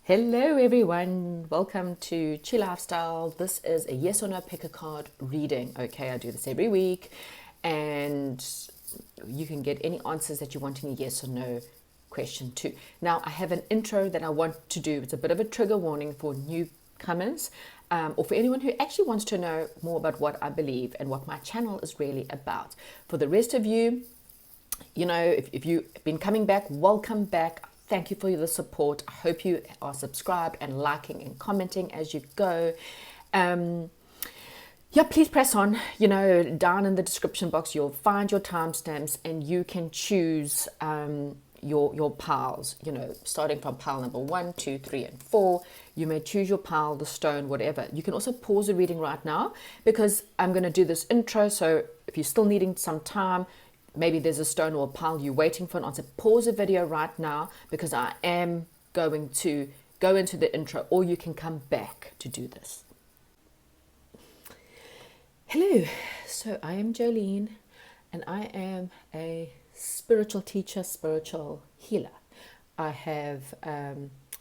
Hello everyone, welcome to Chi Lifestyle. This is a yes or no pick a card reading. Okay, I do this every week and you can get any answers that you want in a yes or no question too. Now I have an intro that I want to do. It's a bit of a trigger warning for newcomers or for anyone who actually wants to know more about what I believe and what my channel is really about. For the rest of you, if you've been coming back, welcome back. Thank you for the support. I hope you are subscribed and liking and commenting as you go. Please press on. Down in the description box, you'll find your timestamps and you can choose your piles, starting from pile number 1, 2, 3, and 4. You may choose your pile, the stone, whatever. You can also pause the reading right now because I'm going to do this intro. So if you're still needing some time, maybe there's a stone or a pile you're waiting for an answer, pause the video right now because I am going to go into the intro, or you can come back to do this. Hello, so I am Jolene and I am a spiritual teacher, spiritual healer. I'm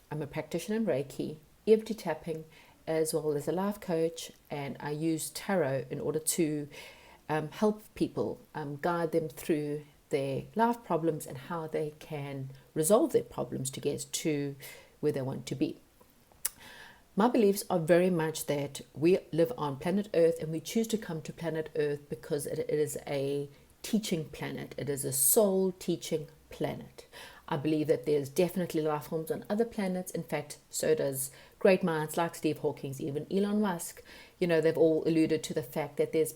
a practitioner in Reiki, EFT tapping, as well as a life coach, and I use tarot in order to help people, guide them through their life problems and how they can resolve their problems to get to where they want to be. My beliefs are very much that we live on planet Earth and we choose to come to planet Earth because it is a teaching planet. It is a soul teaching planet. I believe that there's definitely life forms on other planets. In fact, so does great minds like Steve Hawking, even Elon Musk. They've all alluded to the fact that there's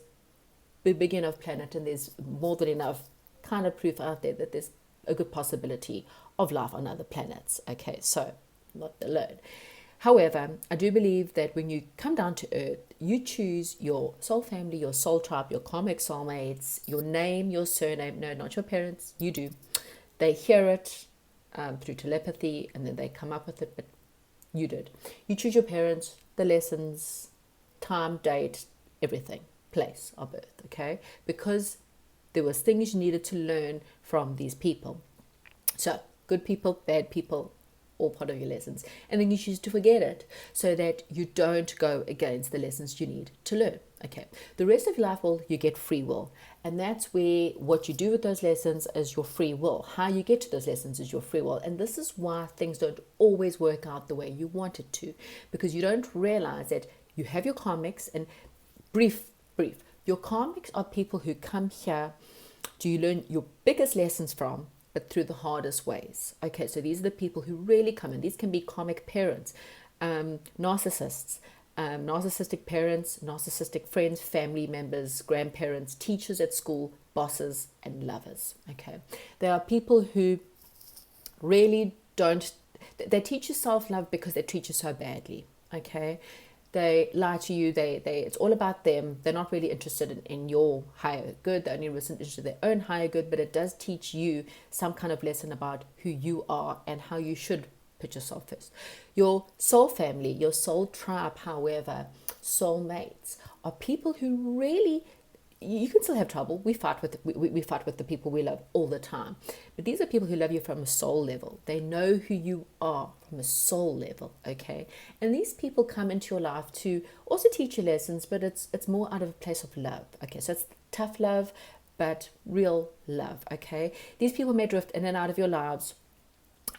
big enough planet and there's more than enough kind of proof out there that there's a good possibility of life on other planets. Okay, so not alone. However, I do believe that when you come down to Earth, you choose your soul family, your soul tribe, your karmic soulmates, your name, your surname. No, not your parents. You do. They hear it through telepathy and then they come up with it, but you did. You choose your parents, the lessons, time, date, everything. Place of birth, okay, because there was things you needed to learn from these people. So good people, bad people, all part of your lessons, and then you choose to forget it so that you don't go against the lessons you need to learn. Okay, the rest of your life you get free will, and that's where what you do with those lessons is your free will. How you get to those lessons is your free will, and this is why things don't always work out the way you want it to, because you don't realize that you have your karmics. And brief. Your karmics are people who come here to you learn your biggest lessons from, but through the hardest ways. Okay, so these are the people who really come in. These can be karmic parents, narcissists, narcissistic parents, narcissistic friends, family members, grandparents, teachers at school, bosses, and lovers. Okay, there are people who really don't, they teach you self-love because they treat you so badly. Okay, they lie to you. It's all about them. They're not really interested in your higher good. They're only interested in their own higher good, but it does teach you some kind of lesson about who you are and how you should put yourself first. Your soul family, your soul tribe, however, soulmates, are people who really, you can still have trouble. We fight with the people we love all the time, but these are people who love you from a soul level. They know who you are from a soul level. Okay, and these people come into your life to also teach you lessons, but it's more out of a place of love. Okay, so it's tough love, but real love. Okay, these people may drift in and out of your lives.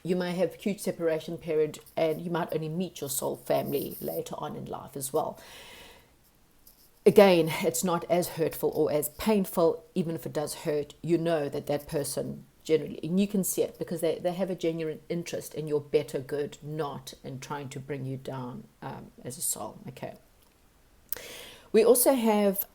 You may have huge separation period, and you might only meet your soul family later on in life as well. Again, it's not as hurtful or as painful. Even if it does hurt, you know that person generally, and you can see it because they have a genuine interest in your better good, not in trying to bring you down as a soul. Okay. We also have,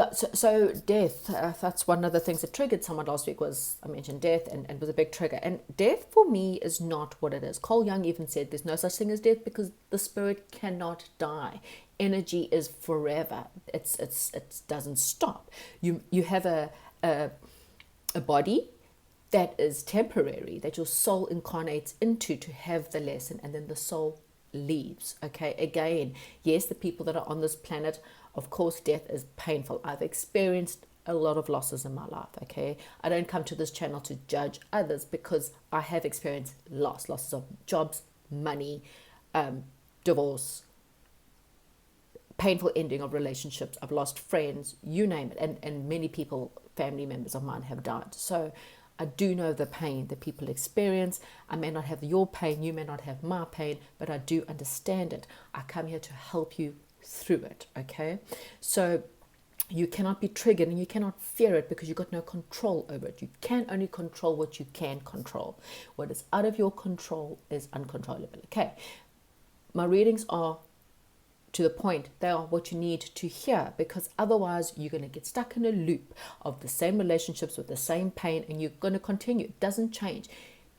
so death. That's one of the things that triggered someone last week was, I mentioned death and was a big trigger. And death for me is not what it is. Carl Jung even said there's no such thing as death because the spirit cannot die. Energy is forever. It doesn't stop. You have a body that is temporary, that your soul incarnates into to have the lesson, and then the soul leaves. Okay, again, yes, the people that are on this planet, of course, death is painful. I've experienced a lot of losses in my life, okay? I don't come to this channel to judge others because I have experienced losses of jobs, money, divorce, painful ending of relationships. I've lost friends, you name it. And many people, family members of mine, have died. So I do know the pain that people experience. I may not have your pain, you may not have my pain, but I do understand it. I come here to help you through it, okay? So you cannot be triggered and you cannot fear it because you've got no control over it. You can only control what you can control. What is out of your control is uncontrollable, okay? My readings are to the point. They are what you need to hear, because otherwise you're going to get stuck in a loop of the same relationships with the same pain, and you're going to continue. It doesn't change.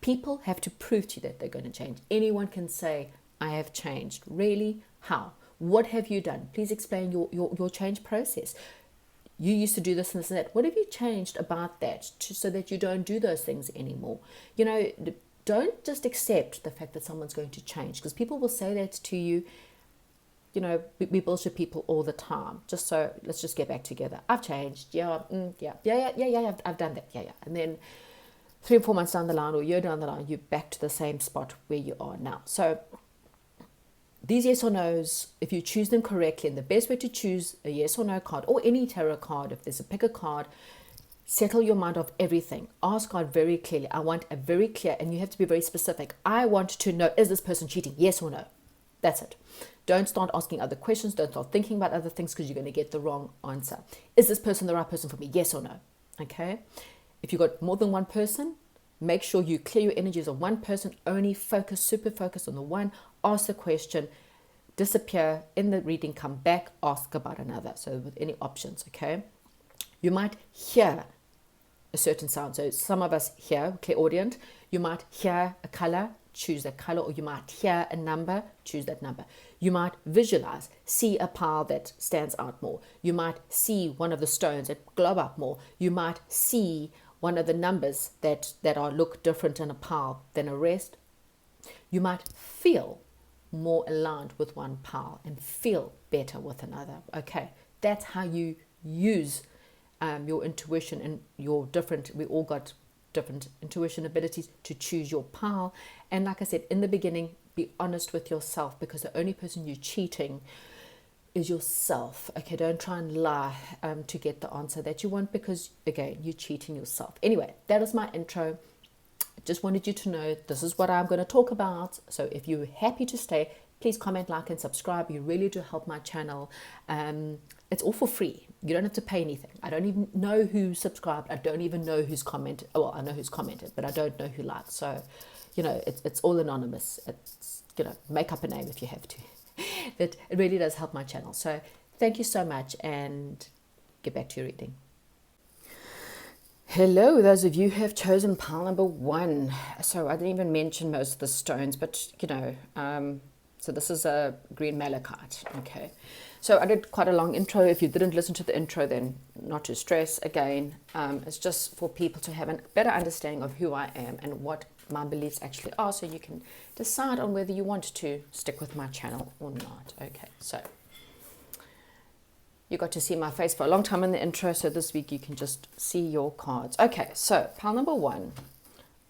People have to prove to you that they're going to change. Anyone can say, I have changed. Really? How? What have you done? Please explain your change process. You used to do this and this and that. What have you changed about that so that you don't do those things anymore? You know, don't just accept the fact that someone's going to change, because people will say that to you. You know, we bullshit people all the time. Just so, let's just get back together. I've changed. Yeah, I've done that. Yeah. And then 3 or 4 months down the line or a year down the line, you're back to the same spot where you are now. So these yes or no's, if you choose them correctly, and the best way to choose a yes or no card, or any tarot card, if there's pick a card, settle your mind off everything. Ask God very clearly. I want a very clear, and you have to be very specific. I want to know, is this person cheating? Yes or no? That's it. Don't start asking other questions. Don't start thinking about other things, because you're going to get the wrong answer. Is this person the right person for me? Yes or no? Okay. If you've got more than one person, make sure you clear your energies on one person. Only focus, super focus on the one. Ask the question, disappear in the reading, come back, ask about another. So with any options, okay. You might hear a certain sound. So some of us hear, clairaudient. You might hear a color, choose that color, or you might hear a number, choose that number. You might visualize, see a pile that stands out more. You might see one of the stones that glow up more. You might see one of the numbers that look different in a pile than a rest. You might feel more aligned with one pile and feel better with another. Okay, that's how you use your intuition and your different, we all got different intuition abilities to choose your pile. And like I said in the beginning, be honest with yourself, because the only person you're cheating is yourself. Okay, don't try and lie to get the answer that you want, because again, you're cheating yourself. Anyway, that is my intro. Just wanted you to know this is what I'm going to talk about. So if you're happy to stay, please comment, like, and subscribe. You really do help my channel. It's all for free. You don't have to pay anything. I don't even know who subscribed. I don't even know who's commented. Well, I know who's commented, but I don't know who liked. So, you know, it's all anonymous. It's, you know, make up a name if you have to. But it really does help my channel. So thank you so much, and get back to your reading. Hello, those of you who have chosen pile number 1. So I didn't even mention most of the stones, but, you know, so this is a green malachite, okay. So I did quite a long intro. If you didn't listen to the intro, then not to stress. Again, it's just for people to have a better understanding of who I am and what my beliefs actually are, so you can decide on whether you want to stick with my channel or not. Okay, so you got to see my face for a long time in the intro, so this week you can just see your cards. Okay, so pile number 1. I'm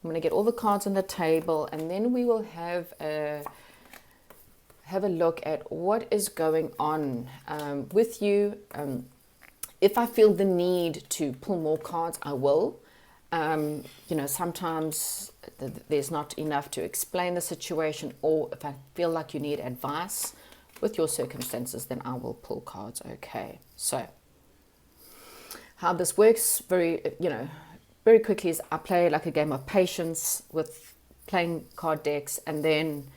going to get all the cards on the table, and then we will have a look at what is going on with you. If I feel the need to pull more cards, I will. You know, sometimes there's not enough to explain the situation, or if I feel like you need advice with your circumstances, then I will pull cards. Okay, so how this works very quickly is I play like a game of patience with playing card decks, and then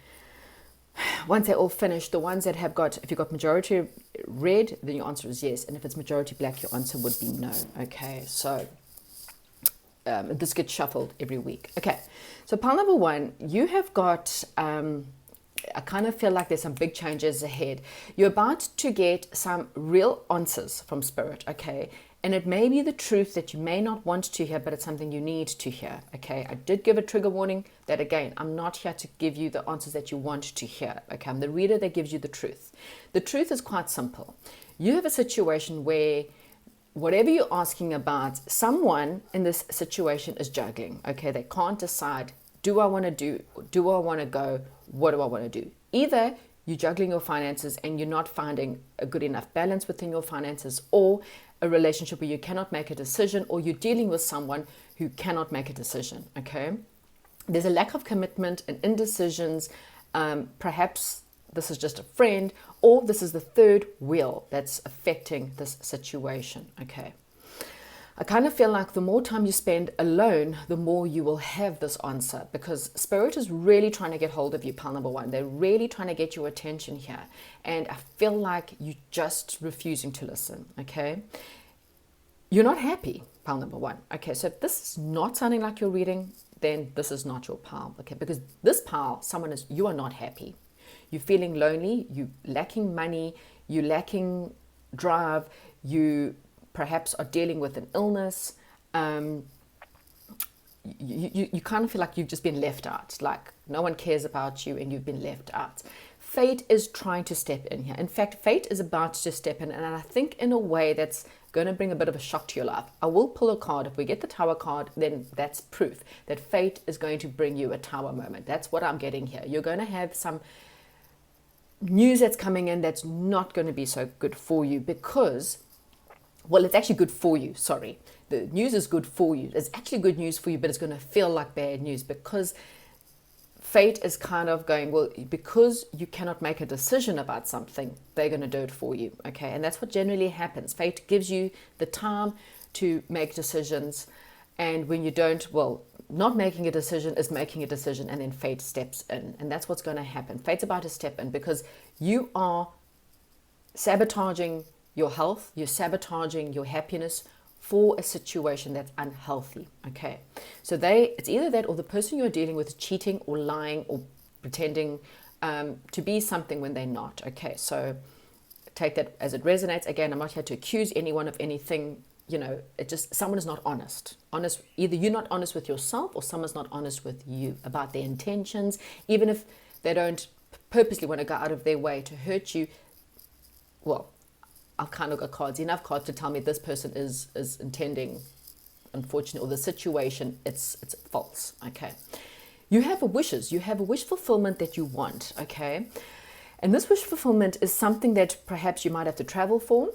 once they're all finished, the ones that have got, if you've got majority red, then your answer is yes, and if it's majority black, your answer would be no. Okay, so this gets shuffled every week. Okay, so pile number 1, you have got, I kind of feel like there's some big changes ahead. You're about to get some real answers from Spirit, okay? And it may be the truth that you may not want to hear, but it's something you need to hear, okay? I did give a trigger warning that, again, I'm not here to give you the answers that you want to hear, okay? I'm the reader that gives you the truth. The truth is quite simple. You have a situation where whatever you're asking about, someone in this situation is juggling. Okay, they can't decide, do I want to do, do I want to go, what do I want to do? Either you're juggling your finances and you're not finding a good enough balance within your finances, or a relationship where you cannot make a decision, or you're dealing with someone who cannot make a decision. Okay, there's a lack of commitment and indecisions. Perhaps this is just a friend, or this is the third wheel that's affecting this situation. Okay, I kind of feel like the more time you spend alone, the more you will have this answer, because Spirit is really trying to get hold of you, pile number one. They're really trying to get your attention here. And I feel like you're just refusing to listen. Okay, you're not happy, pile number one. Okay, so if this is not sounding like you're reading, then this is not your pile. Okay, because this pile, you are not happy. You're feeling lonely, you're lacking money, you're lacking drive, you perhaps are dealing with an illness. You kind of feel like you've just been left out, like no one cares about you and you've been left out. Fate is trying to step in here. In fact, fate is about to step in, and I think in a way that's going to bring a bit of a shock to your life. I will pull a card. If we get the Tower card, then that's proof that fate is going to bring you a Tower moment. That's what I'm getting here. You're going to have some news that's coming in that's not going to be so good for you, because, well, it's actually good for you. Sorry. The news is good for you. It's actually good news for you, but it's going to feel like bad news, because fate is kind of going, well, because you cannot make a decision about something, they're going to do it for you. Okay. And that's what generally happens. Fate gives you the time to make decisions. And when you don't, well, not making a decision is making a decision, and then fate steps in. And that's what's going to happen. Fate's about to step in, because you are sabotaging your health, you're sabotaging your happiness for a situation that's unhealthy. Okay, so it's either that, or the person you're dealing with is cheating or lying or pretending to be something when they're not. Okay, so take that as it resonates. Again, I'm not here to accuse anyone of anything. You know, it just, someone is not honest. Either you're not honest with yourself, or someone's not honest with you about their intentions. Even if they don't purposely want to go out of their way to hurt you, well, I've kind of got enough cards to tell me this person is intending, unfortunately, or the situation, it's false. Okay, you have wishes. You have a wish fulfillment that you want. Okay, and this wish fulfillment is something that perhaps you might have to travel for.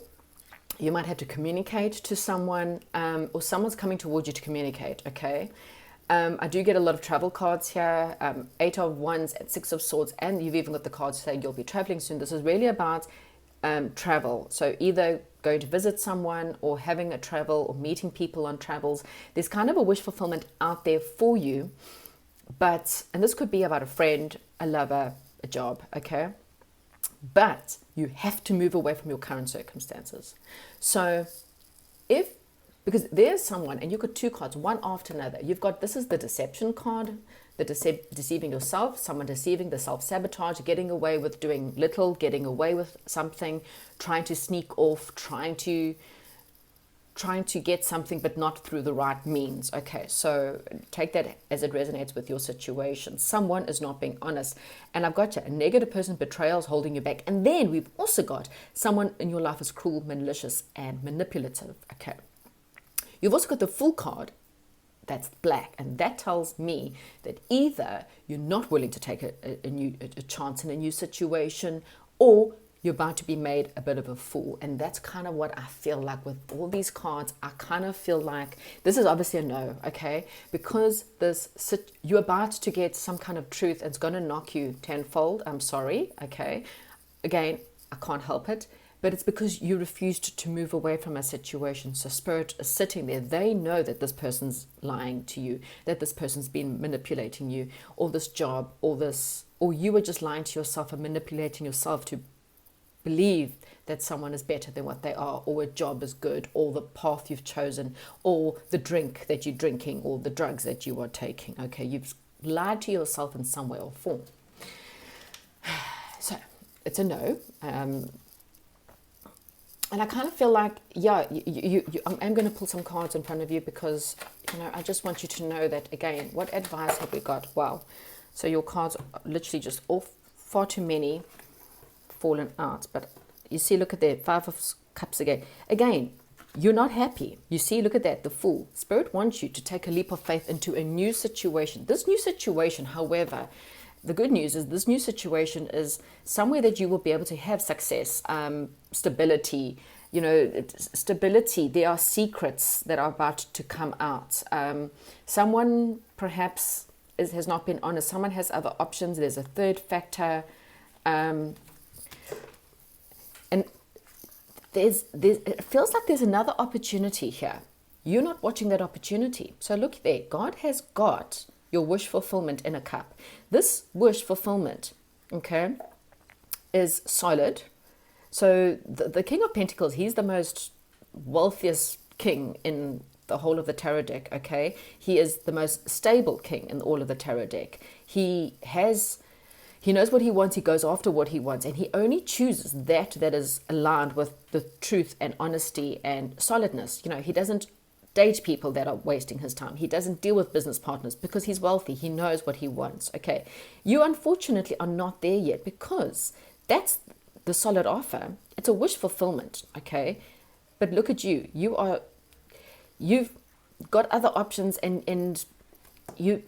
You might have to communicate to someone, or someone's coming towards you to communicate. Okay, I do get a lot of travel cards here, 8 of Wands and 6 of Swords, and you've even got the cards saying you'll be traveling soon. This is really about travel. So either going to visit someone, or having a travel, or meeting people on travels. There's kind of a wish fulfillment out there for you, and this could be about a friend, a lover, a job. Okay, but you have to move away from your current circumstances. So because there's someone, and you've got 2 cards, one after another. You've got, this is the deception card, the deceiving yourself, someone deceiving, the self-sabotage, getting away with doing little, getting away with something, trying to sneak off, trying to get something, but not through the right means. Okay, so take that as it resonates with your situation. Someone is not being honest. And I've got you, a negative person, betrayal is holding you back. And then we've also got someone in your life is cruel, malicious, and manipulative. Okay. You've also got the Fool card, that's black, and that tells me that either you're not willing to take a chance in a new situation, or you're about to be made a bit of a fool. And that's kind of what I feel like with all these cards. I kind of feel like this is obviously a no, okay? Because you're about to get some kind of truth, and it's going to knock you tenfold. I'm sorry, okay? Again, I can't help it. But it's because you refused to move away from a situation. So Spirit is sitting there. They know that this person's lying to you, that this person's been manipulating you, or this job, or you were just lying to yourself and manipulating yourself to believe that someone is better than what they are, or a job is good, or the path you've chosen, or the drink that you're drinking, or the drugs that you are taking. Okay, you've lied to yourself in some way or form. So it's a no. And I kind of feel like, yeah, I'm going to pull some cards in front of you, because, I just want you to know that, again, what advice have we got? Wow. So your cards are literally just far too many fallen out. But you see, look at there, 5 of Cups again. Again, you're not happy. You see, look at that, the Fool. Spirit wants you to take a leap of faith into a new situation. This new situation, however, the good news is this new situation is somewhere that you will be able to have success, stability. Stability. There are secrets that are about to come out. Someone perhaps has not been honest. Someone has other options. There's a third factor. And it feels like there's another opportunity here. You're not watching that opportunity. So look there. God has got your wish fulfillment in a cup. This wish fulfillment, okay, is solid. So the King of Pentacles, he's the most wealthiest king in the whole of the tarot deck, okay? He is the most stable king in all of the tarot deck. He knows what he wants, he goes after what he wants, and he only chooses that is aligned with the truth and honesty and solidness. He doesn't date people that are wasting his time. He doesn't deal with business partners because he's wealthy. He knows what he wants, okay? You unfortunately are not there yet because that's the solid offer. It's a wish fulfillment, okay? But look at you. You've got other options and you're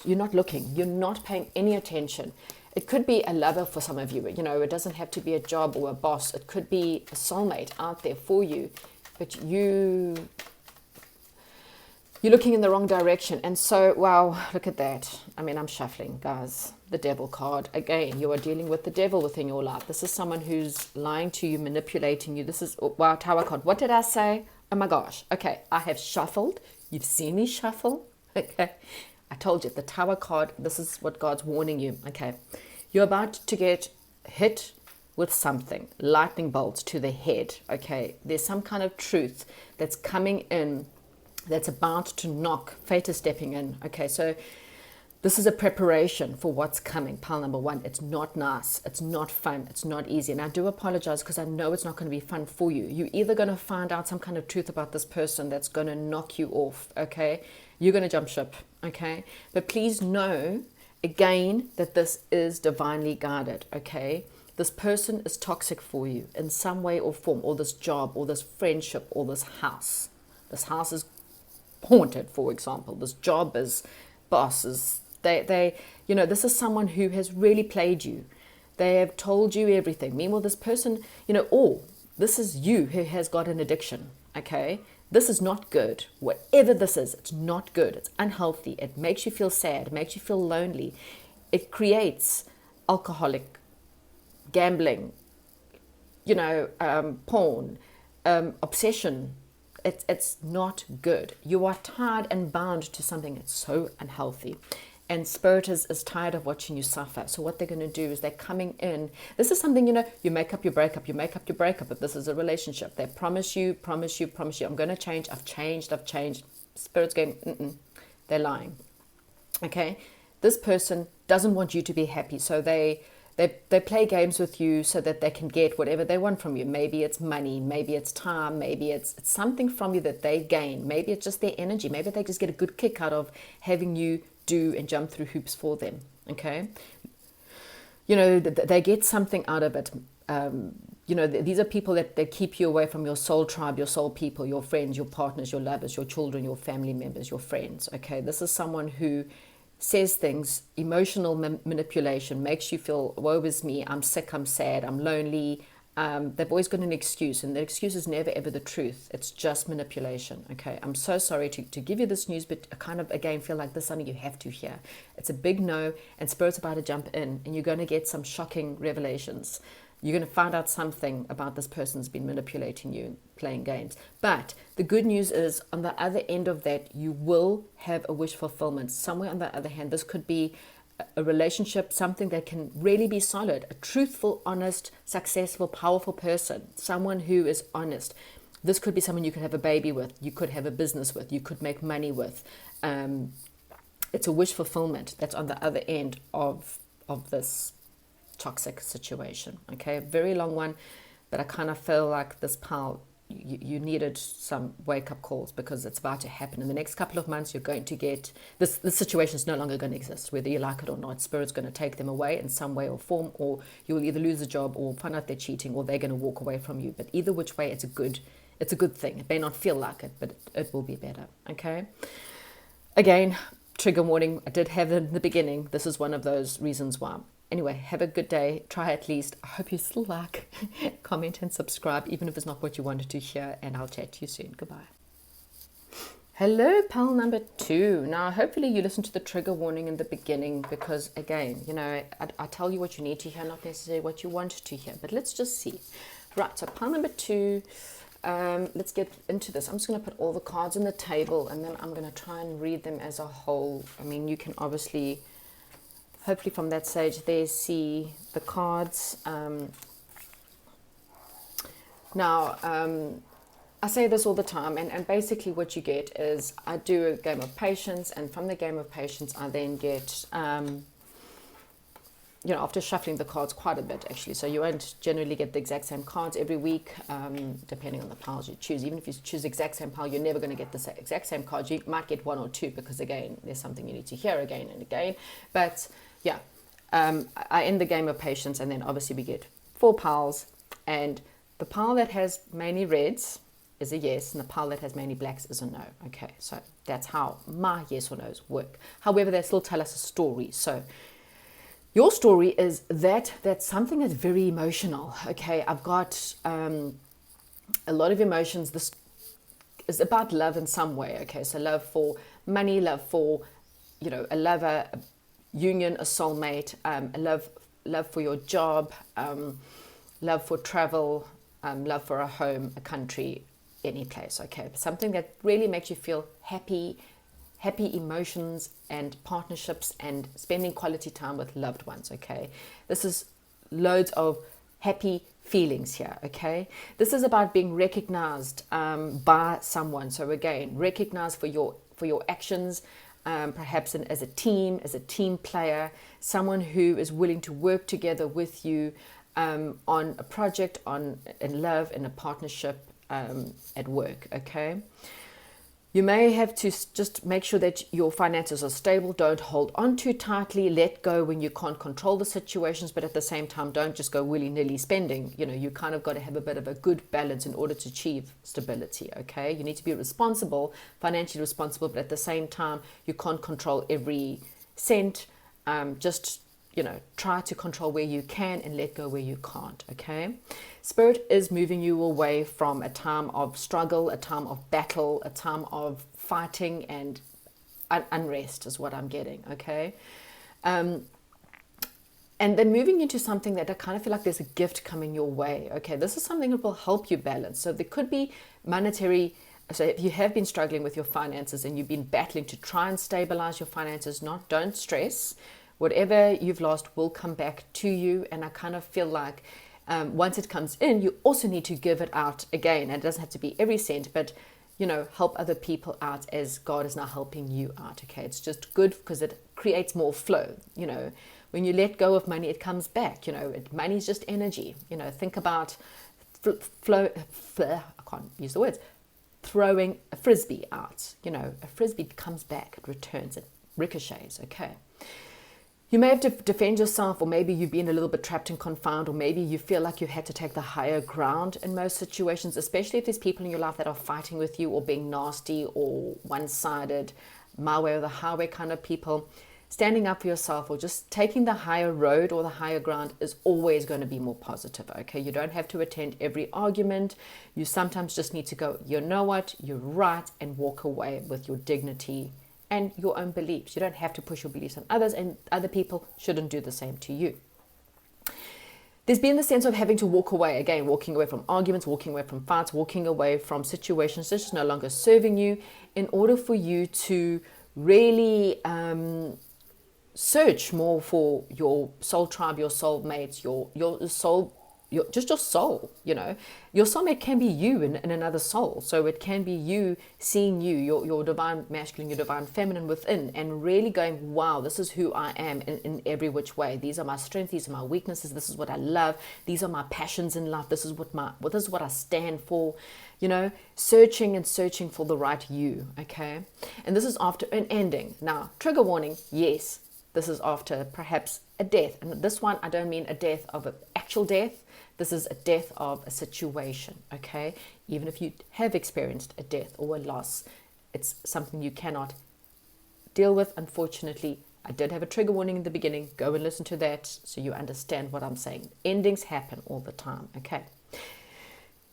not looking. You're not paying any attention. It could be a lover for some of you. It doesn't have to be a job or a boss. It could be a soulmate out there for you. But you're looking in the wrong direction. And so, wow, look at that. I'm shuffling, guys. The devil card. Again, you are dealing with the devil within your life. This is someone who's lying to you, manipulating you. This is, wow, Tower card. What did I say? Oh my gosh. Okay, I have shuffled. You've seen me shuffle. Okay. I told you, the Tower card, this is what God's warning you. Okay. You're about to get hit with something. Lightning bolts to the head. Okay. There's some kind of truth that's coming in that's about to knock. Fate is stepping in. Okay. So this is a preparation for what's coming. Pile number one. It's not nice. It's not fun. It's not easy. And I do apologize because I know it's not going to be fun for you. You're either going to find out some kind of truth about this person that's going to knock you off. Okay. You're going to jump ship. Okay. But please know again that this is divinely guided. Okay. This person is toxic for you in some way or form, or this job, or this friendship, or this house. This house is haunted, for example. This job is bosses. This is someone who has really played you. They have told you everything. Meanwhile, this person, or this is you who has got an addiction, okay? This is not good. Whatever this is, it's not good. It's unhealthy. It makes you feel sad. It makes you feel lonely. It creates alcoholic, gambling, porn, obsession. It's not good. You are tied and bound to something that's so unhealthy. And Spirit is tired of watching you suffer. So what they're going to do is they're coming in. This is something, you make up your breakup. You make up your breakup. If this is a relationship, they promise you, I'm going to change. I've changed. Spirit's going, they're lying. Okay? This person doesn't want you to be happy. So they play games with you so that they can get whatever they want from you. Maybe it's money. Maybe it's time. Maybe it's something from you that they gain. Maybe it's just their energy. Maybe they just get a good kick out of having you do and jump through hoops for them. Okay. They get something out of it. These are people that keep you away from your soul tribe, your soul people, your friends, your partners, your lovers, your children, your family members, your friends. Okay. This is someone who says things, emotional manipulation, makes you feel, woe is me, I'm sick, I'm sad, I'm lonely. They've always got an excuse, and the excuse is never ever the truth. It's just manipulation. Okay, I'm so sorry to give you this news, but I kind of again feel like this is something you have to hear. It's a big no, and Spirit's about to jump in, and you're going to get some shocking revelations. You're going to find out something about this person's been manipulating you, playing games. But the good news is, on the other end of that, you will have a wish fulfillment. Somewhere on the other hand, this could be a relationship, something that can really be solid, a truthful, honest, successful, powerful person, someone who is honest. This could be someone you could have a baby with, you could have a business with, you could make money with. It's a wish fulfillment that's on the other end of this toxic situation. Okay, a very long one, but I kind of feel like this pile, you needed some wake-up calls because it's about to happen. In the next couple of months, you're going to get, this situation is no longer going to exist, whether you like it or not. Spirit's going to take them away in some way or form, or you'll either lose a job or find out they're cheating, or they're going to walk away from you. But either which way, it's a good It's a good thing. It may not feel like it, but it will be better, okay? Again, trigger warning, I did have it in the beginning. This is one of those reasons why. Anyway, have a good day. Try at least. I hope you still like, comment, and subscribe, even if it's not what you wanted to hear. And I'll chat to you soon. Goodbye. Hello, pal number 2. Now, hopefully you listened to the trigger warning in the beginning because, again, I tell you what you need to hear, not necessarily what you want to hear. But let's just see. Right, so pal number 2, let's get into this. I'm just going to put all the cards on the table and then I'm going to try and read them as a whole. I mean, you can obviously, hopefully from that stage there, see the cards. I say this all the time, and basically what you get is I do a game of patience, and from the game of patience I then get, after shuffling the cards quite a bit actually, so you won't generally get the exact same cards every week, depending on the piles you choose. Even if you choose the exact same pile, you're never going to get the exact same cards. You might get 1 or 2 because, again, there's something you need to hear again and again. But yeah, I end the game of patience, and then obviously we get 4 piles, and the pile that has mainly reds is a yes, and the pile that has mainly blacks is a no. Okay, so that's how my yes or no's work. However, they still tell us a story. So your story is that's something that's very emotional. Okay, I've got a lot of emotions. This is about love in some way. Okay, so love for money, love for a lover, a union, a soulmate, a love for your job, love for travel, love for a home, a country, any place. Okay, something that really makes you feel happy emotions and partnerships and spending quality time with loved ones. Okay, this is loads of happy feelings here. Okay, this is about being recognized by someone. So again, recognized for your actions, perhaps as a team player, someone who is willing to work together with you on a project, in love, in a partnership, at work. Okay, you may have to just make sure that your finances are stable. Don't hold on too tightly. Let go when you can't control the situations, but at the same time, don't just go willy-nilly spending. You kind of got to have a bit of a good balance in order to achieve stability. Okay, you need to be responsible, financially responsible, but at the same time, you can't control every cent. Just try to control where you can and let go where you can't. Okay, Spirit is moving you away from a time of struggle, a time of battle, a time of fighting and unrest is what I'm getting. Okay, and then moving into something that I kind of feel like there's a gift coming your way. Okay, this is something that will help you balance. So there could be monetary. So if you have been struggling with your finances and you've been battling to try and stabilize your finances, don't stress. Whatever you've lost will come back to you. And I kind of feel like once it comes in, you also need to give it out again. And it doesn't have to be every cent, but, help other people out as God is now helping you out. Okay, it's just good because it creates more flow. When you let go of money, it comes back. Money is just energy. Think about flow. I can't use the words. Throwing a frisbee out. A frisbee comes back, it returns, it ricochets. Okay. You may have to defend yourself, or maybe you've been a little bit trapped and confined, or maybe you feel like you've had to take the higher ground in most situations, especially if there's people in your life that are fighting with you or being nasty or one-sided, my way or the highway kind of people. Standing up for yourself or just taking the higher road or the higher ground is always going to be more positive. Okay, you don't have to attend every argument. You sometimes just need to go, you know what, you're right, and walk away with your dignity and your own beliefs. You don't have to push your beliefs on others, and other people shouldn't do the same to you. There's been the sense of having to walk away, again, walking away from arguments, walking away from fights, walking away from situations that's just no longer serving you, in order for you to really search more for your soul tribe, your soul mates, your soul, just your soul. Your soulmate can be you in another soul. So it can be you seeing you, your divine masculine, your divine feminine within, and really going, wow, this is who I am in every which way. These are my strengths, these are my weaknesses, this is what I love, these are my passions in life, this is what I stand for. Searching and searching for the right you. Okay, and this is after an ending. Now, trigger warning, yes, This is after perhaps a death. And this one, I don't mean a death of an actual death. This is a death of a situation, okay? Even if you have experienced a death or a loss, it's something you cannot deal with, unfortunately. I did have a trigger warning in the beginning. Go and listen to that so you understand what I'm saying. Endings happen all the time, okay?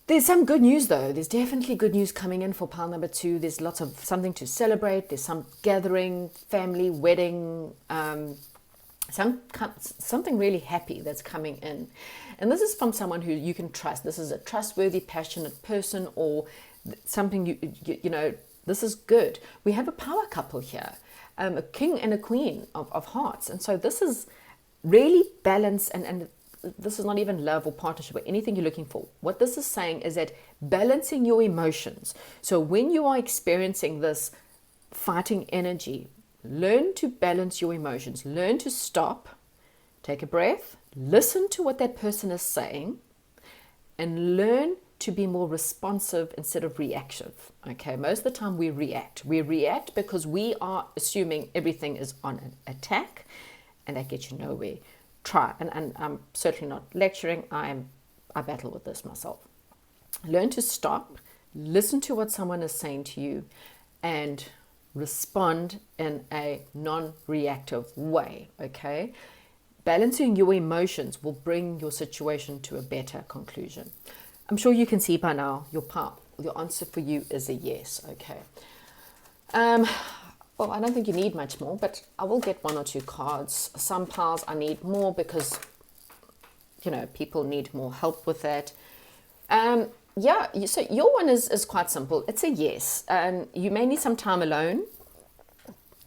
There's some good news though. There's definitely good news coming in for pile number 2. There's lots of something to celebrate. There's some gathering, family, wedding, something really happy that's coming in. And this is from someone who you can trust. This is a trustworthy, passionate person, or something you know, this is good. We have a power couple here, a king and a queen of hearts. And so this is really balanced, and this is not even love or partnership or anything you're looking for. What this is saying is that balancing your emotions. So when you are experiencing this fighting energy, learn to balance your emotions. Learn to stop, take a breath, listen to what that person is saying, and learn to be more responsive instead of reactive. Okay, most of the time we react. We react because we are assuming everything is on an attack, and that gets you nowhere. Try, and I'm certainly not lecturing. I battle with this myself. Learn to stop, listen to what someone is saying to you, and respond in a non-reactive way. Okay, balancing your emotions will bring your situation to a better conclusion. I'm sure you can see by now your answer for you is a yes. Okay. Well, I don't think you need much more, but I will get 1 or 2 cards. Some piles I need more because, you know, people need more help with that. Yeah, so your one is quite simple. It's a yes. You may need some time alone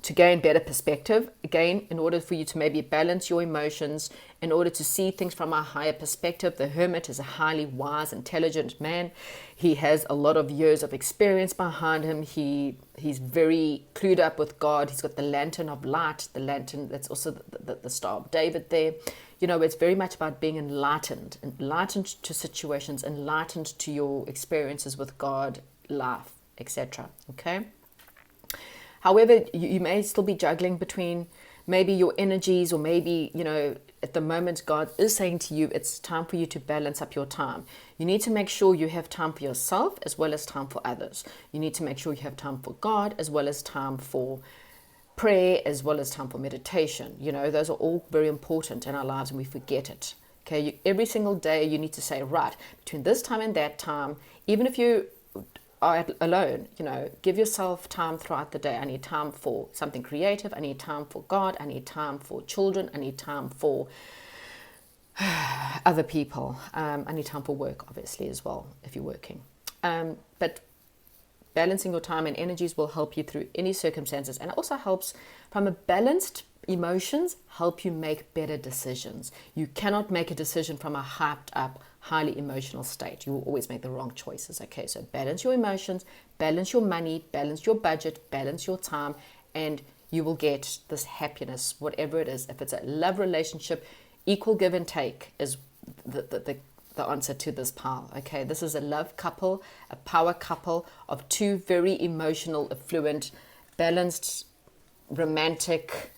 to gain better perspective. Again, in order for you to maybe balance your emotions, in order to see things from a higher perspective. The hermit is a highly wise, intelligent man. He has a lot of years of experience behind him. He's very clued up with God. He's got the lantern of light, the lantern that's also the Star of David there. You know, it's very much about being enlightened to situations, enlightened to your experiences with God, life, etc. Okay? However, you may still be juggling between maybe your energies, or maybe, you know, at the moment God is saying to you, it's time for you to balance up your time. You need to make sure you have time for yourself as well as time for others. You need to make sure you have time for God as well as time for prayer, as well as time for meditation. You know, those are all very important in our lives, and we forget it. Okay, every single day you need to say, right, between this time and that time, even if you are alone, you know, give yourself time throughout the day. I need time for something creative. I need time for God. I need time for children. I need time for other people. I need time for work, obviously, as well, if you're working. But balancing your time and energies will help you through any circumstances, and it also helps from a balanced emotions, help you make better decisions. You cannot make a decision from a hyped up, highly emotional state. You will always make the wrong choices. Okay, so balance your emotions, balance your money, balance your budget, balance your time, and you will get this happiness, whatever it is. If it's a love relationship, equal give and take is the answer to this pile. Okay, this is a love couple, a power couple of two very emotional, affluent, balanced, romantic,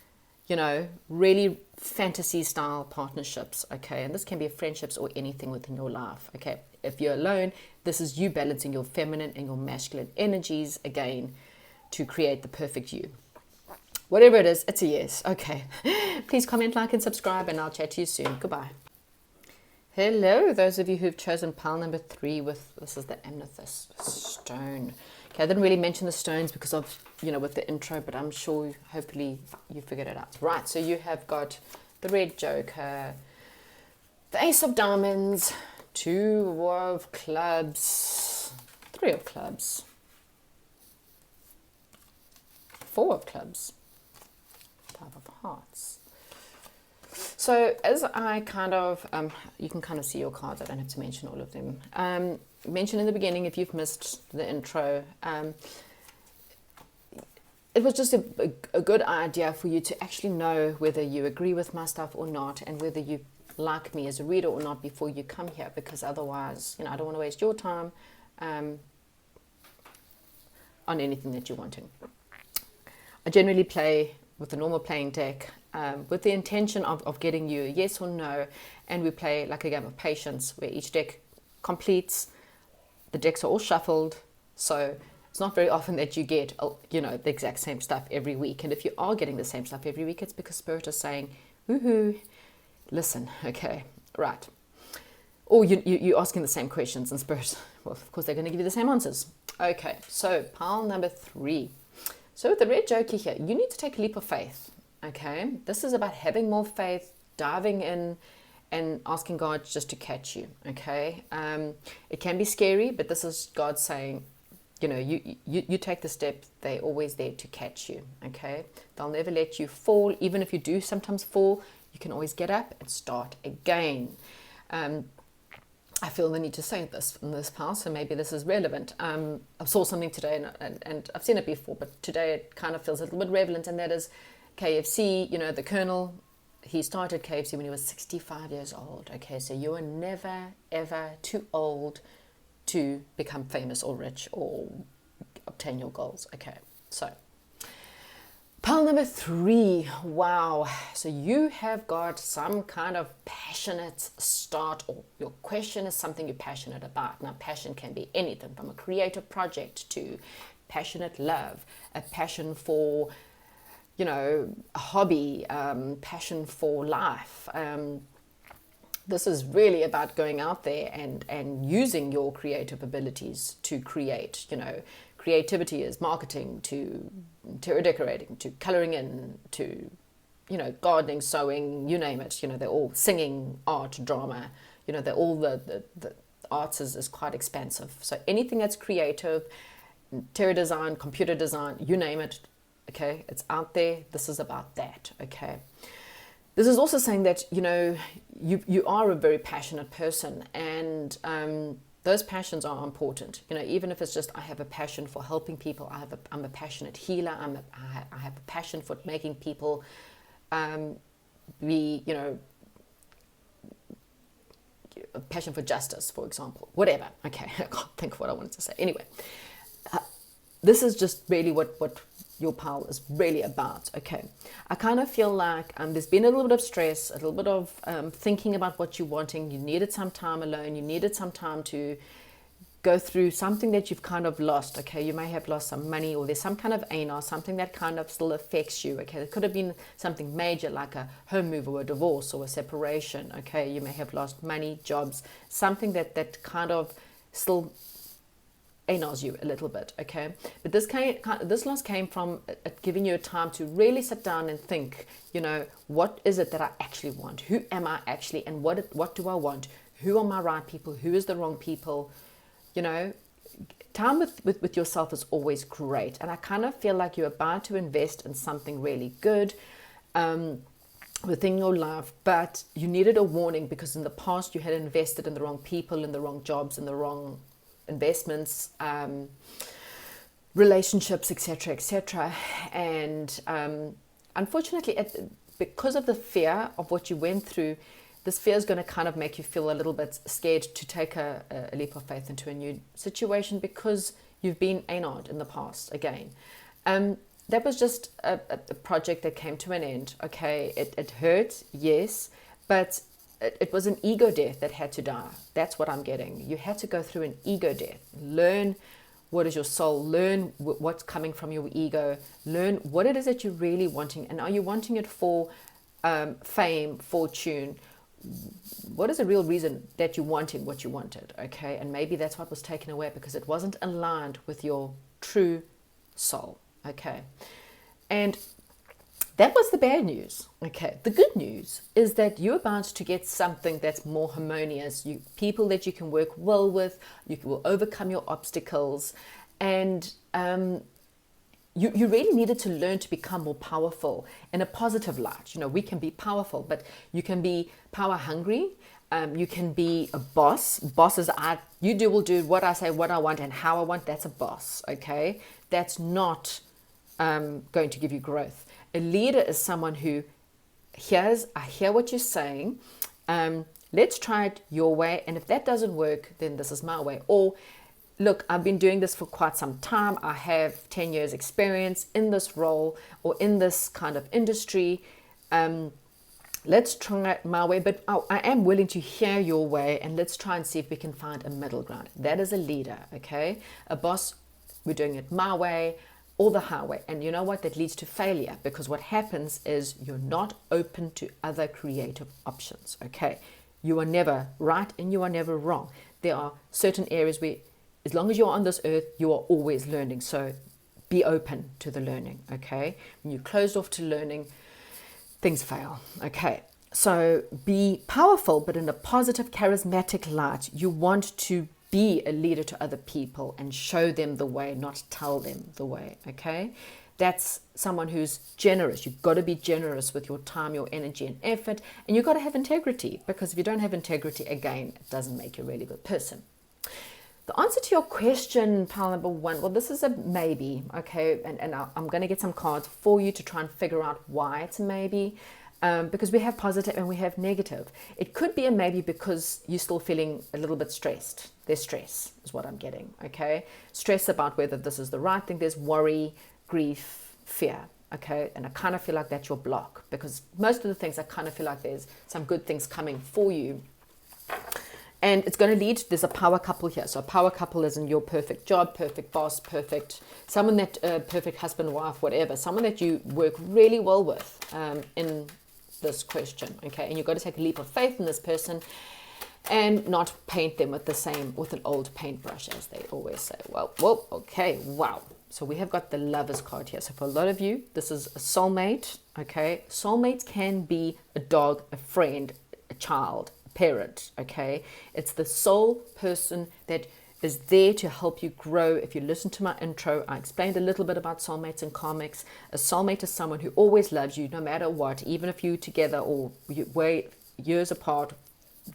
you know, really fantasy style partnerships. Okay, and this can be friendships or anything within your life. Okay, if you're alone, this is you balancing your feminine and your masculine energies again to create the perfect you. Whatever it is, it's a yes. Okay, please comment, like, and subscribe, and I'll chat to you soon. Goodbye. Hello, those of you who've chosen pile number 3 with, this is the amethyst stone. Okay, I didn't really mention the stones because of, you know, with the intro, but I'm sure, hopefully, you figured it out. Right, so you have got the red joker, the ace of diamonds, 2 of clubs, 3 of clubs, 4 of clubs, 5 of hearts. So as I kind of, you can kind of see your cards, I don't have to mention all of them. Mention in the beginning, if you've missed the intro, it was just a good idea for you to actually know whether you agree with my stuff or not, and whether you like me as a reader or not before you come here, because otherwise, you know, I don't want to waste your time on anything that you're wanting. I generally play with the normal playing deck, with the intention of getting you a yes or no. And we play like a game of patience where each deck completes, the decks are all shuffled. So it's not very often that you get, the exact same stuff every week. And if you are getting the same stuff every week, it's because Spirit is saying, woohoo, listen, okay, right. Or you're asking the same questions and Spirit, well, of course, they're going to give you the same answers. Okay, so pile number 3. So with the red joker here, you need to take a leap of faith, okay? This is about having more faith, diving in and asking God just to catch you, okay? It can be scary, but this is God saying, you take the step, they're always there to catch you, okay? They'll never let you fall. Even if you do sometimes fall, you can always get up and start again. I feel the need to say this in this past, so maybe this is relevant. I saw something today, and I've seen it before, but today it kind of feels a little bit relevant, and that is KFC. The Colonel, he started KFC when he was 65 years old. Okay, so you are never, ever too old to become famous or rich or obtain your goals. Okay, so pile number 3. Wow. So you have got some kind of passionate start, or your question is something you're passionate about. Now, passion can be anything from a creative project to passionate love, a passion for, a hobby, passion for life. This is really about going out there and using your creative abilities to create. Creativity is marketing to interior decorating to coloring in to, gardening, sewing, you name it. They're all singing, art, drama. They're all the arts is quite expansive. So anything that's creative, interior design, computer design, you name it. Okay, it's out there. This is about that. Okay. This is also saying that, you are a very passionate person, and those passions are important. Even if it's just, I have a passion for helping people. I'm a passionate healer. I have a passion for making people be, a passion for justice, for example. Whatever. Okay, I can't think of what I wanted to say. Anyway, this is just really what your pile is really about. Okay, I kind of feel like there's been a little bit of stress, a little bit of thinking about what you're wanting. You needed some time alone. You needed some time to go through something that you've kind of lost. Okay, you may have lost some money, or there's some kind of ANR, something that kind of still affects you. Okay, it could have been something major like a home move or a divorce or a separation. Okay, you may have lost money, jobs, something that kind of still annoys you a little bit, okay? But this loss came from giving you a time to really sit down and think, what is it that I actually want? Who am I actually, and what do I want? Who are my right people? Who is the wrong people? Time with yourself is always great, and I kind of feel like you're about to invest in something really good within your life, but you needed a warning because in the past you had invested in the wrong people, in the wrong jobs, in the wrong investments, relationships, etc., and unfortunately, because of the fear of what you went through, this fear is going to kind of make you feel a little bit scared to take a leap of faith into a new situation because you've been annoyed in the past again. That was just a project that came to an end. Okay, it hurt, yes, but it was an ego death that had to die. That's what I'm getting. You had to go through an ego death. Learn what is your soul. Learn what's coming from your ego. Learn what it is that you're really wanting. And are you wanting it for fame, fortune? What is the real reason that you're wanting what you wanted? Okay, and maybe that's what was taken away because it wasn't aligned with your true soul. Okay, and that was the bad news. Okay, the good news is that you're about to get something that's more harmonious. People that you can work well with, you will overcome your obstacles, and you really needed to learn to become more powerful in a positive light. We can be powerful, but you can be power hungry. You can be a boss. Bosses are, will do what I say, what I want, and how I want. That's a boss. Okay, that's not going to give you growth. A leader is someone who I hear what you're saying. Let's try it your way. And if that doesn't work, then this is my way. Or, look, I've been doing this for quite some time. I have 10 years experience in this role or in this kind of industry. Let's try it my way, but I am willing to hear your way, and let's try and see if we can find a middle ground. That is a leader, okay? A boss, we're doing it my way or the highway. And you know what? That leads to failure, because what happens is you're not open to other creative options, okay? You are never right and you are never wrong. There are certain areas where, as long as you're on this earth, you are always learning. So be open to the learning, okay? When you're closed off to learning, things fail, okay? So be powerful, but in a positive, charismatic light. You want to be a leader to other people and show them the way, not tell them the way, okay? That's someone who's generous. You've got to be generous with your time, your energy and effort, and you've got to have integrity, because if you don't have integrity, again, it doesn't make you a really good person. The answer to your question, pile number one, well, this is a maybe, okay? And I'm going to get some cards for you to try and figure out why it's a maybe, because we have positive and we have negative. It could be a maybe because you're still feeling a little bit stressed. There's stress is what I'm getting, okay? Stress about whether this is the right thing. There's worry, grief, fear, okay? And I kind of feel like that's your block, because most of the things I kind of feel like there's some good things coming for you. And it's going to lead, there's a power couple here. So a power couple is in your perfect job, perfect boss, perfect, someone that, perfect husband, wife, whatever, someone that you work really well with in this question, okay? And you've got to take a leap of faith in this person and not paint them with an old paintbrush, as they always say. Well, okay, wow. So we have got the Lovers card here. So for a lot of you, this is a soulmate, okay? Soulmates can be a dog, a friend, a child, parent, okay? It's the soul person that is there to help you grow. If you listen to my intro, I explained a little bit about soulmates and karmics. A soulmate is someone who always loves you no matter what, even if you're together or you're years apart,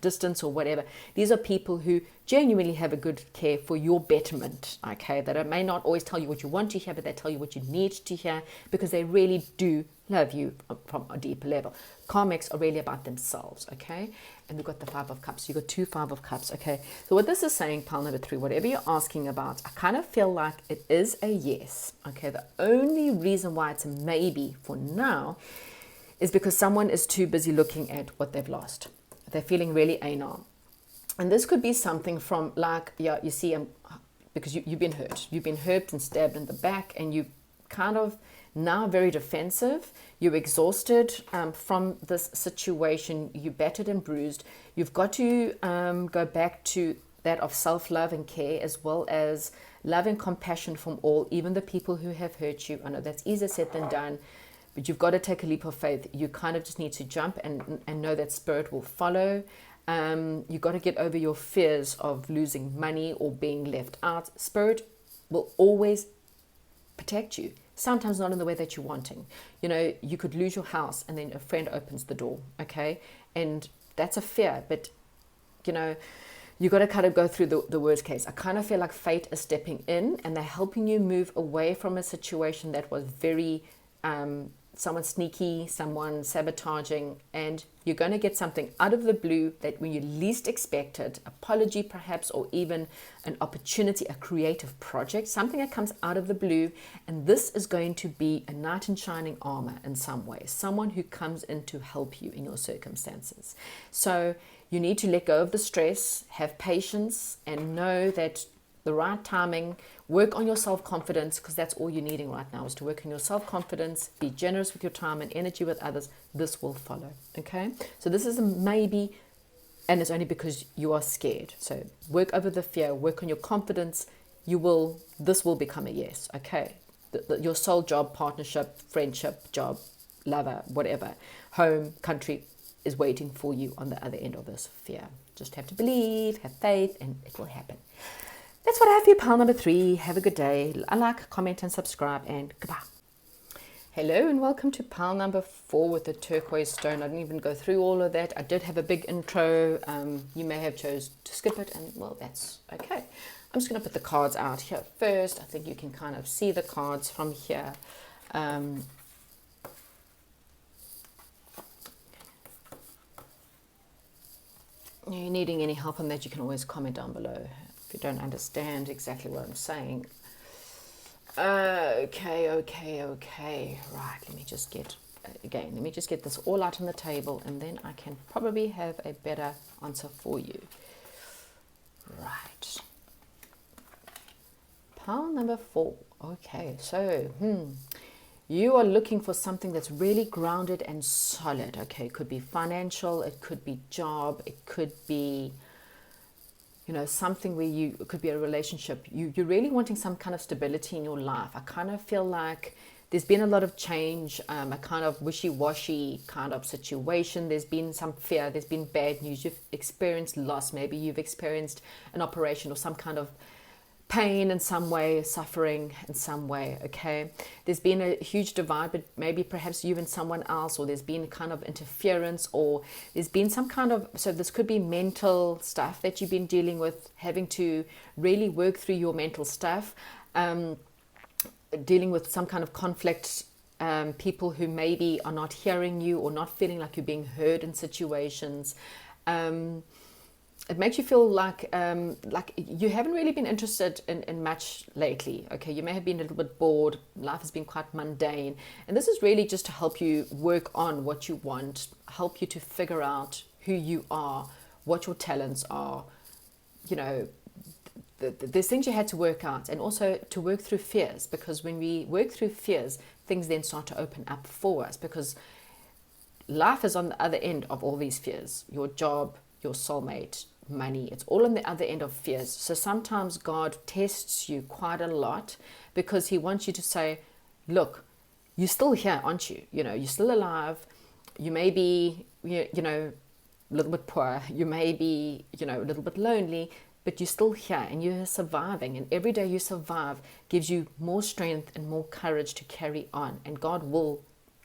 distance or whatever. These are people who genuinely have a good care for your betterment, okay? That may not always tell you what you want to hear, but they tell you what you need to hear, because they really do love you from a deeper level. Karmics are really about themselves, okay? And we've got the Five of Cups. You've got two Five of Cups, okay? So what this is saying, pile number three, whatever you're asking about, I kind of feel like it is a yes, okay? The only reason why it's a maybe for now is because someone is too busy looking at what they've lost. They're feeling really anal. And this could be something from like, yeah, you see, because you've been hurt. You've been hurt and stabbed in the back, and you kind of now very defensive. You're exhausted from this situation. You're battered and bruised. You've got to go back to that of self-love and care, as well as love and compassion from all, even the people who have hurt you. I know that's easier said than done, but you've got to take a leap of faith. You kind of just need to jump and know that spirit will follow. You've got to get over your fears of losing money or being left out. Spirit will always protect you. Sometimes not in the way that you're wanting. You know, you could lose your house and then a friend opens the door, okay? And that's a fear, but, you know, you got to kind of go through the worst case. I kind of feel like fate is stepping in and they're helping you move away from a situation that was very someone sneaky, someone sabotaging, and you're going to get something out of the blue that when you least expect it, apology perhaps, or even an opportunity, a creative project, something that comes out of the blue. And this is going to be a knight in shining armor in some way, someone who comes in to help you in your circumstances. So you need to let go of the stress, have patience, and know that the right timing, work on your self-confidence, because that's all you're needing right now, is to work on your self-confidence, be generous with your time and energy with others. This will follow, okay? So this is a maybe, and it's only because you are scared. So work over the fear, work on your confidence. This will become a yes, okay? Your soul, job, partnership, friendship, job, lover, whatever, home, country is waiting for you on the other end of this fear. Just have to believe, have faith, and it will happen. That's what I have for you, pile number three. Have a good day. Like, comment, and subscribe, and goodbye. Hello, and welcome to pile number 4 with the turquoise stone. I didn't even go through all of that. I did have a big intro. You may have chose to skip it, and well, that's okay. I'm just going to put the cards out here first. I think you can kind of see the cards from here. If you're needing any help on that, you can always comment down below if you don't understand exactly what I'm saying. Okay. Right, let me just get again, let me just get this all out on the table, and then I can probably have a better answer for you. Right. Pile number 4. Okay, so you are looking for something that's really grounded and solid. Okay, it could be financial, it could be job, it could be, something where it could be a relationship. You're really wanting some kind of stability in your life. I kind of feel like there's been a lot of change, a kind of wishy-washy kind of situation. There's been some fear, there's been bad news, you've experienced loss, maybe you've experienced an operation or some kind of pain in some way, suffering in some way, okay? There's been a huge divide, but maybe perhaps you and someone else, or there's been kind of interference, or there's been some kind of, so this could be mental stuff that you've been dealing with, having to really work through your mental stuff, dealing with some kind of conflict, people who maybe are not hearing you or not feeling like you're being heard in situations. It makes you feel like you haven't really been interested in much lately. Okay, you may have been a little bit bored. Life has been quite mundane, and this is really just to help you work on what you want, help you to figure out who you are, what your talents are. There's things you had to work out, and also to work through fears, because when we work through fears, things then start to open up for us, because life is on the other end of all these fears. Your job, your soulmate, money, it's all on the other end of fears. So sometimes God tests you quite a lot, because he wants you to say, look, you're still here, aren't you? You're still alive. You may be, a little bit poor. You may be, a little bit lonely, but you're still here and you're surviving. And every day you survive gives you more strength and more courage to carry on. And God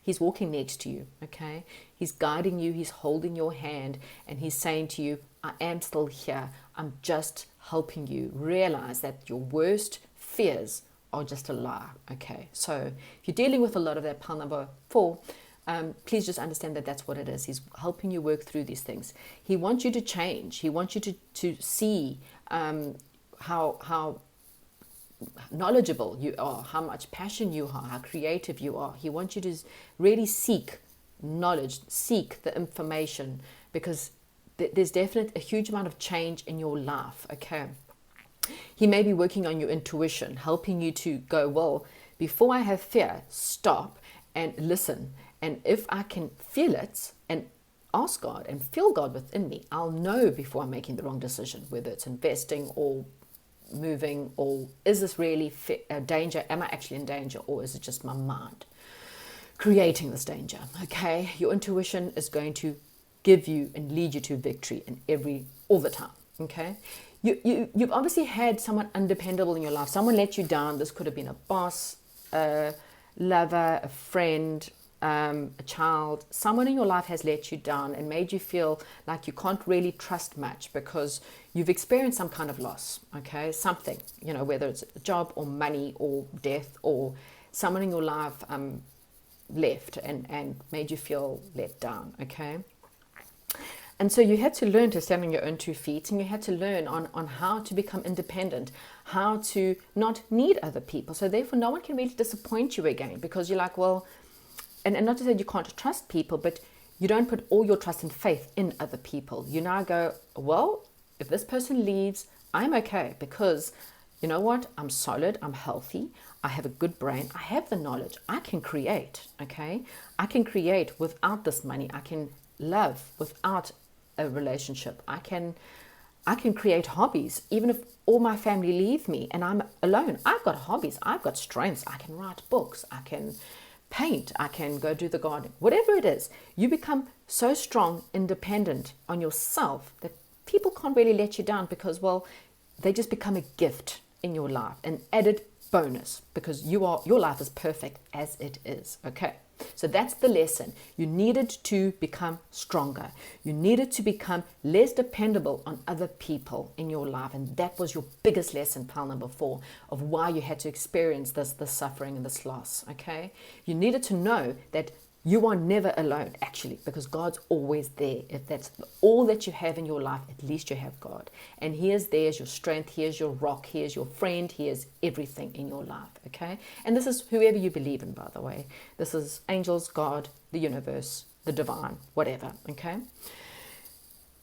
He's walking next to you, okay? He's guiding you, he's holding your hand, and he's saying to you, I am still here. I'm just helping you realize that your worst fears are just a lie, okay? So if you're dealing with a lot of that, pile number 4, please just understand that that's what it is. He's helping you work through these things. He wants you to change. He wants you to see how knowledgeable you are, how much passion you are, how creative you are. He wants you to really seek knowledge, seek the information, because there's definitely a huge amount of change in your life, okay? He may be working on your intuition, helping you to go, well, before I have fear, stop and listen. And if I can feel it and ask God and feel God within me, I'll know before I'm making the wrong decision, whether it's investing or moving, or is this really danger? Am I actually in danger, or is it just my mind creating this danger? Okay, your intuition is going to give you and lead you to victory all the time. Okay, you've obviously had someone undependable in your life. Someone let you down. This could have been a boss, a lover, a friend, a child. Someone in your life has let you down and made you feel like you can't really trust much, because you've experienced some kind of loss, okay? Something, whether it's a job or money or death, or someone in your life left and made you feel let down, okay? And so you had to learn to stand on your own 2 feet, and you had to learn on how to become independent, how to not need other people. So therefore no one can really disappoint you again, because you're like, well, and not to say you can't trust people, but you don't put all your trust and faith in other people. You now go, well, if this person leaves, I'm okay, because you know what? I'm solid, I'm healthy, I have a good brain, I have the knowledge, I can create, okay? I can create without this money. I can love without a relationship. I can create hobbies, even if all my family leave me and I'm alone. I've got hobbies, I've got strengths. I can write books, I can paint, I can go do the garden, whatever it is. You become so strong, independent on yourself, that people can't really let you down, because, well, they just become a gift in your life, an added bonus, because your life is perfect as it is, okay? So that's the lesson. You needed to become stronger. You needed to become less dependable on other people in your life. And that was your biggest lesson, pile number 4, of why you had to experience this suffering and this loss, okay? You needed to know that you are never alone, actually, because God's always there. If that's all that you have in your life, at least you have God. And He is there as your strength. He is your rock. He is your friend. He is everything in your life, okay? And this is whoever you believe in, by the way. This is angels, God, the universe, the divine, whatever, okay?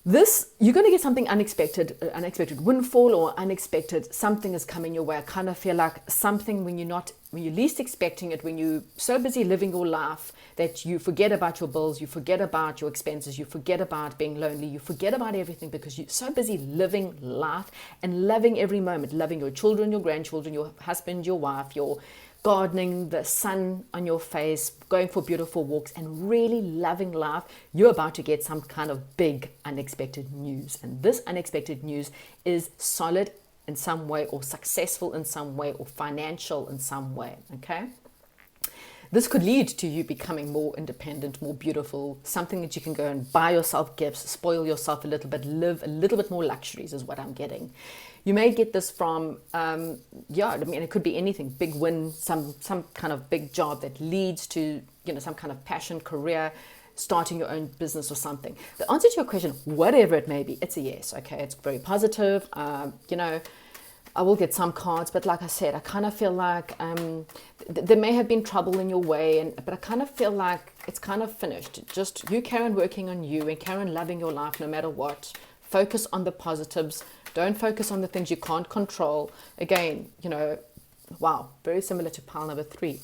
This, you're going to get something unexpected windfall or unexpected, something is coming your way. I kind of feel like something when you're least expecting it, when you're so busy living your life that you forget about your bills, you forget about your expenses, you forget about being lonely, you forget about everything because you're so busy living life and loving every moment, loving your children, your grandchildren, your husband, your wife, your gardening, the sun on your face, going for beautiful walks, and really loving life. You're about to get some kind of big unexpected news. And this unexpected news is solid in some way, or successful in some way, or financial in some way, okay? This could lead to you becoming more independent, more beautiful, something that you can go and buy yourself gifts, spoil yourself a little bit, live a little bit more luxuries is what I'm getting. You may get this from, it could be anything, big win, some kind of big job that leads to, some kind of passion, career, starting your own business or something. The answer to your question, whatever it may be, it's a yes, okay? It's very positive. I will get some cards, but like I said, I kind of feel like there may have been trouble in your way, but I kind of feel like it's kind of finished. Just you, Karen, working on you, and Karen loving your life no matter what. Focus on the positives. Don't focus on the things you can't control. Again, wow, very similar to pile number 3.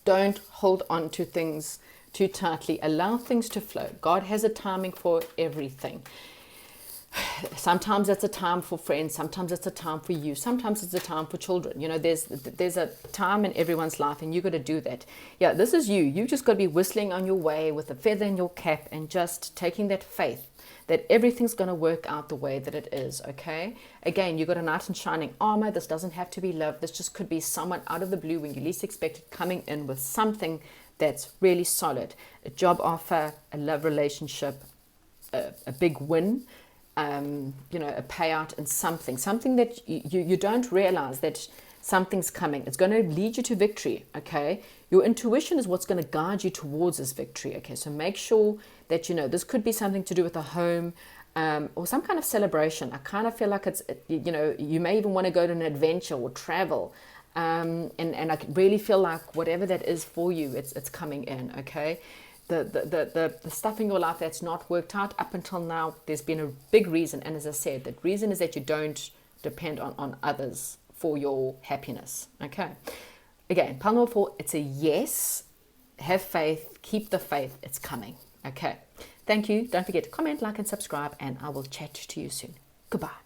Don't hold on to things too tightly. Allow things to flow. God has a timing for everything. Sometimes it's a time for friends. Sometimes it's a time for you. Sometimes it's a time for children. There's a time in everyone's life, and you got to do that. Yeah, this is you. You just got to be whistling on your way with a feather in your cap and just taking that faith that everything's going to work out the way that it is, okay? Again, you got a knight in shining armor. This doesn't have to be love. This just could be someone out of the blue when you least expect it, coming in with something that's really solid. A job offer, a love relationship, a big win, a payout, and something that you don't realize that something's coming. It's going to lead you to victory, okay? Your intuition is what's going to guide you towards this victory, okay? So make sure that, this could be something to do with a home or some kind of celebration. I kind of feel like it's, you may even want to go to an adventure or travel. And I really feel like whatever that is for you, it's coming in, okay? The stuff in your life that's not worked out up until now, there's been a big reason. And as I said, that reason is that you don't depend on others for your happiness, okay? Again, pile number 4, it's a yes. Have faith, keep the faith, it's coming, okay? Thank you. Don't forget to comment, like, and subscribe, and I will chat to you soon. Goodbye.